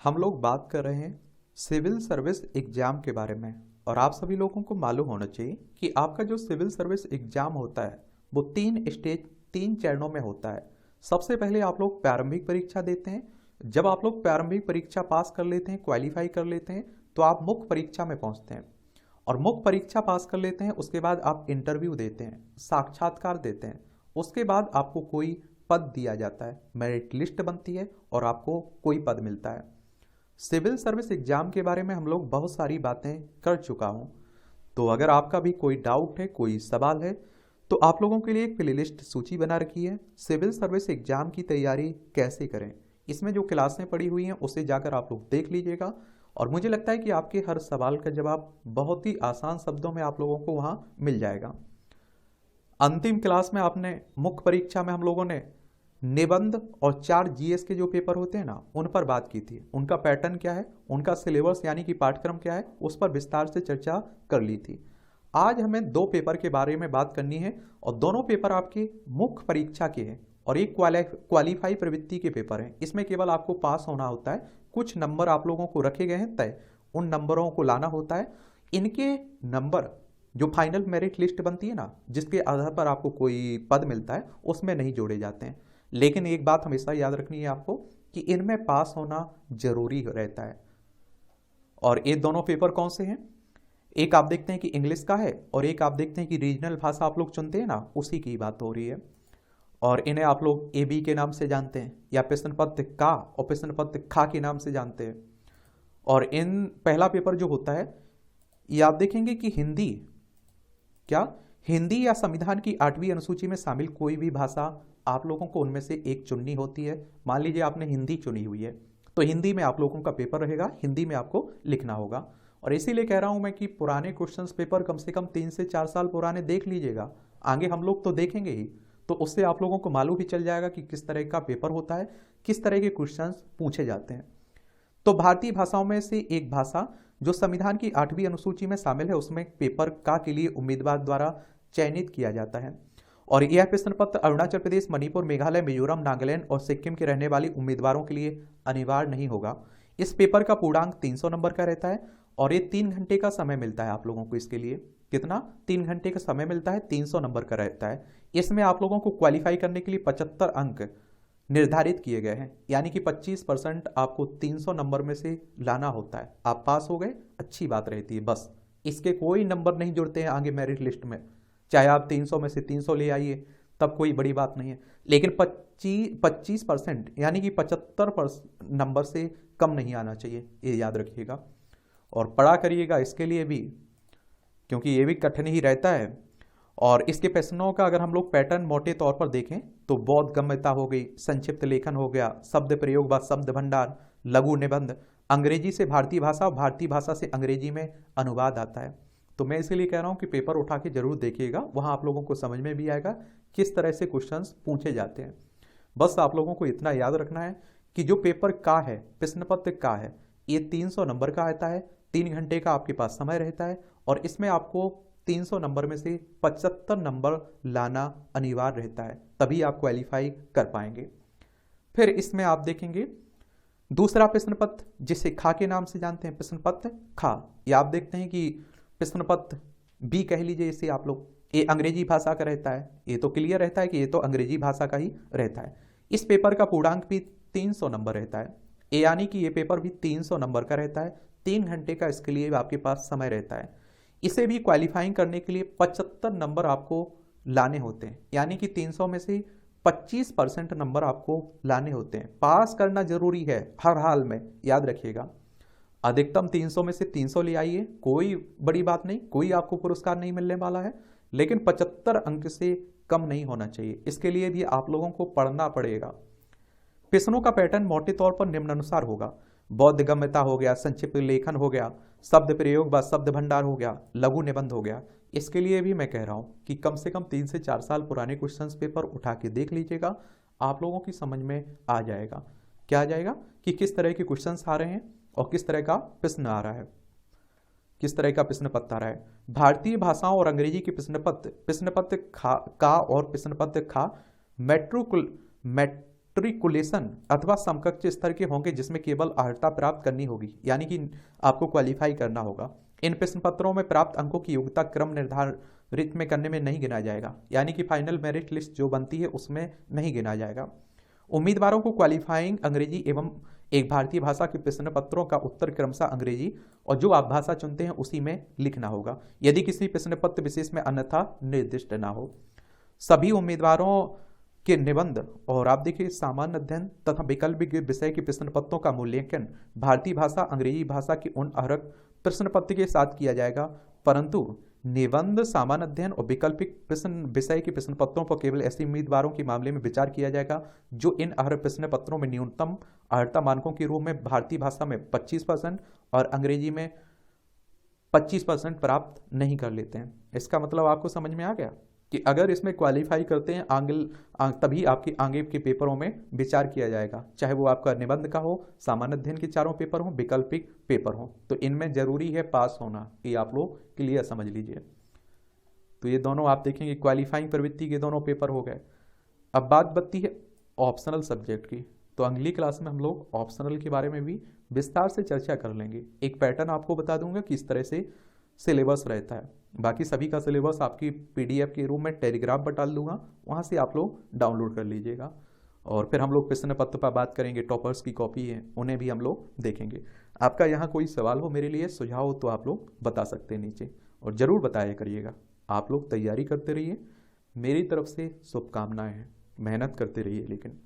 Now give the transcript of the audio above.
हम लोग बात कर रहे हैं सिविल सर्विस एग्जाम के बारे में। और आप सभी लोगों को मालूम होना चाहिए कि आपका जो सिविल सर्विस एग्जाम होता है वो तीन चरणों में होता है। सबसे पहले आप लोग प्रारंभिक परीक्षा देते हैं। जब आप लोग प्रारंभिक परीक्षा पास कर लेते हैं, क्वालिफाई कर लेते हैं, तो आप मुख्य परीक्षा में पहुंचते हैं। और मुख्य परीक्षा पास कर लेते हैं, उसके बाद आप इंटरव्यू देते हैं, साक्षात्कार देते हैं। उसके बाद आपको कोई पद दिया जाता है, मेरिट लिस्ट बनती है और आपको कोई पद मिलता है। सिविल सर्विस एग्जाम के बारे में हम लोग बहुत सारी बातें कर चुका हूं। तो अगर आपका भी कोई डाउट है, कोई सवाल है, तो आप लोगों के लिए एक प्लेलिस्ट सूची बना रखी है, सिविल सर्विस एग्जाम की तैयारी कैसे करें। इसमें जो क्लासें पड़ी हुई हैं उसे जाकर आप लोग देख लीजिएगा। और मुझे लगता है कि आपके हर सवाल का जवाब बहुत ही आसान शब्दों में आप लोगों को वहां मिल जाएगा। अंतिम क्लास में आपने मुख्य परीक्षा में हम लोगों ने निबंध और 4 जीएस के जो पेपर होते हैं ना, उन पर बात की थी। उनका पैटर्न क्या है, उनका सिलेबस यानी कि पाठ्यक्रम क्या है, उस पर विस्तार से चर्चा कर ली थी। आज हमें 2 पेपर के बारे में बात करनी है और दोनों पेपर आपके मुख्य परीक्षा के हैं और एक क्वालिफाई प्रवृत्ति के पेपर हैं। इसमें केवल आपको पास होना होता है। कुछ नंबर आप लोगों को रखे गए हैं तय, उन नंबरों को लाना होता है। इनके नंबर जो फाइनल मेरिट लिस्ट बनती है ना, जिसके आधार पर आपको कोई पद मिलता है, उसमें नहीं जोड़े जाते हैं। लेकिन एक बात हमेशा याद रखनी है आपको कि इनमें पास होना जरूरी रहता है। और ये दोनों पेपर कौन से हैं? एक आप देखते हैं कि इंग्लिश का है और एक आप देखते हैं कि रीजनल भाषा आप लोग चुनते हैं ना, उसी की बात हो रही है। और इन्हें आप लोग एबी के नाम से जानते हैं या प्रश्न पत्र का और प्रश्न पत्र खा के नाम से जानते हैं। और इन पहला पेपर जो होता है, ये आप देखेंगे कि हिंदी या संविधान की 8वीं अनुसूची में शामिल कोई भी भाषा आप लोगों को उनमें से एक चुननी होती है। मान लीजिए आपने हिंदी चुनी हुई है, तो हिंदी में आप लोगों का पेपर रहेगा, हिंदी में आपको लिखना होगा। और इसीलिए कह रहा हूं मैं कि पुराने क्वेश्चंस पेपर कम से कम 3 से 4 साल पुराने देख लीजिएगा। आगे हम लोग तो देखेंगे ही, तो उससे आप लोगों को मालूम भी चल जाएगा कि किस तरह का पेपर होता है, किस तरह के क्वेश्चन पूछे जाते हैं। तो भारतीय भाषाओं में से एक भाषा जो संविधान की 8वीं अनुसूची में शामिल है, उसमें पेपर का के लिए उम्मीदवार द्वारा चयनित किया जाता है। और यह प्रश्न पत्र अरुणाचल प्रदेश, मणिपुर, मेघालय, मिजोरम, नागालैंड और सिक्किम के रहने वाले उम्मीदवारों के लिए अनिवार्य नहीं होगा। इस पेपर का पूर्णांक 300 नंबर का रहता है और ये 3 घंटे का समय मिलता है आप लोगों को। इसके लिए कितना? 3 घंटे का समय मिलता है, 300 नंबर का रहता है। इसमें आप लोगों को क्वालिफाई करने के लिए 75 अंक निर्धारित किए गए हैं, यानी कि 25% आपको 300 नंबर में से लाना होता है। आप पास हो गए, अच्छी बात रहती है, बस। इसके कोई नंबर नहीं जुड़ते हैं आगे मेरिट लिस्ट में। चाहे आप 300 में से 300 ले आइए, तब कोई बड़ी बात नहीं है। लेकिन 25% यानी कि 75 नंबर से कम नहीं आना चाहिए, ये याद रखिएगा। और पढ़ा करिएगा इसके लिए भी, क्योंकि ये भी कठिन ही रहता है। और इसके प्रश्नों का अगर हम लोग पैटर्न मोटे तौर पर देखें तो बोध गम्यता हो गई, संक्षिप्त लेखन हो गया, शब्द प्रयोग व शब्द भंडार, लघु निबंध, अंग्रेजी से भारतीय भाषा और भारतीय भाषा से अंग्रेजी में अनुवाद आता है। तो मैं इसलिए कह रहा हूं कि पेपर उठा के जरूर देखिएगा, वहां आप लोगों को समझ में भी आएगा किस तरह से क्वेश्चंस पूछे जाते हैं। बस आप लोगों को इतना याद रखना है कि जो पेपर का है, प्रश्न पत्र का है, ये 300 नंबर का आता है, 3 घंटे का आपके पास समय रहता है और इसमें आपको 300 नंबर में से 75 नंबर लाना अनिवार्य रहता है, तभी आप क्वालिफाई कर पाएंगे। फिर इसमें आप देखेंगे दूसरा प्रश्न पत्र, जिसे खा के नाम से जानते हैं, प्रश्न पत्र खा। या आप देखते हैं कि प्रश्न पत्र बी कह लीजिए इसे आप लोग, ये अंग्रेजी भाषा का रहता है। ये तो क्लियर रहता है कि ये तो अंग्रेजी भाषा का ही रहता है। इस पेपर का पूर्णांक भी 300 नंबर रहता है, यानी कि ये पेपर भी 300 नंबर का रहता है। 3 घंटे का इसके लिए आपके पास समय रहता है। इसे भी क्वालिफाइंग करने के लिए 75 नंबर आपको लाने होते हैं, यानी कि 300 में से 25% नंबर आपको लाने होते हैं। पास करना जरूरी है हर हाल में, याद रखिएगा। अधिकतम 300 में से 300 ले आइए, कोई बड़ी बात नहीं, कोई आपको पुरस्कार नहीं मिलने वाला है, लेकिन 75 अंक से कम नहीं होना चाहिए। इसके लिए भी आप लोगों को पढ़ना पड़ेगा। प्रश्नों का पैटर्न मोटे तौर पर निम्नानुसार होगा। बौद्ध गम्यता हो गया, संक्षिप्त लेखन हो गया, शब्द प्रयोग व शब्द भंडार हो गया, लघु निबंध हो गया। इसके लिए भी मैं कह रहा हूं कि कम से कम 3 से 4 साल पुराने क्वेश्चंस पेपर उठा के देख लीजिएगा, आप लोगों की समझ में आ जाएगा। क्या आ जाएगा कि किस तरह के क्वेश्चंस आ रहे हैं और किस तरह का प्रश्न आ रहा है, किस तरह का प्रश्न पत्र आ रहा है। भारतीय भाषाओं और अंग्रेजी के प्रश्न पत्र का और प्रश्न पत्र खा मैट्रिकुलेशन अथवा समकक्ष स्तर के होंगे जिसमें केवल अर्हता प्राप्त करनी होगी, यानी कि आपको क्वालिफाई करना होगा। इन प्रश्न पत्रों में प्राप्त अंकों की योग्यता क्रम निर्धारित में करने में नहीं गिना जाएगा, यानी कि फाइनल मेरिट लिस्ट जो बनती है उसमें नहीं गिना जाएगा। उम्मीदवारों को क्वालिफाइंग अंग्रेजी एवं एक भारतीय भाषा के प्रश्न पत्रों का उत्तर क्रमशः अंग्रेजी और जो आप भाषा चुनते हैं उसी में लिखना होगा, यदि किसी प्रश्न पत्र विशेष में अन्यथा निर्दिष्ट ना हो। सभी उम्मीदवारों के निबंध और आप देखिए सामान्य अध्ययन तथा वैकल्पिक विषय के प्रश्न पत्रों का मूल्यांकन भारतीय भाषा अंग्रेजी भाषा के उन अर्हक प्रश्न पत्र के साथ किया जाएगा, परंतु निबंध, सामान्य अध्ययन और वैकल्पिक प्रश्न विषय के प्रश्न पत्रों पर केवल ऐसे उम्मीदवारों के मामले में विचार किया जाएगा जो इन अर्हक प्रश्न पत्रों में न्यूनतम अर्हता मानकों के रूप में भारतीय भाषा में 25% और अंग्रेजी में 25% प्राप्त नहीं कर लेते हैं। इसका मतलब आपको समझ में आ गया कि अगर इसमें क्वालिफाई करते हैं तभी आपके आगे के पेपरों में विचार किया जाएगा, चाहे वो आपका निबंध का हो, सामान्य अध्ययन के चारों पेपर हो, वैकल्पिक पेपर हो, तो इनमें जरूरी है पास होना। ये आप लोग क्लियर समझ लीजिए। तो ये दोनों आप देखेंगे क्वालिफाइंग प्रवृत्ति के दोनों पेपर हो गए। अब बात बनती है ऑप्शनल सब्जेक्ट की, तो अगली क्लास में हम लोग ऑप्शनल के बारे में भी विस्तार से चर्चा कर लेंगे। एक पैटर्न आपको बता दूंगा किस तरह से सिलेबस रहता है। बाकी सभी का सिलेबस आपकी पीडीएफ के रूप में टेलीग्राम पर डाल दूंगा, वहाँ से आप लोग डाउनलोड कर लीजिएगा। और फिर हम लोग प्रश्न पत्र पर बात करेंगे, टॉपर्स की कॉपी है उन्हें भी हम लोग देखेंगे। आपका यहाँ कोई सवाल हो मेरे लिए, सुझाव हो तो आप लोग बता सकते हैं नीचे, और ज़रूर बताया करिएगा। आप लोग तैयारी करते रहिए, मेरी तरफ से शुभकामनाएं हैं, मेहनत करते रहिए लेकिन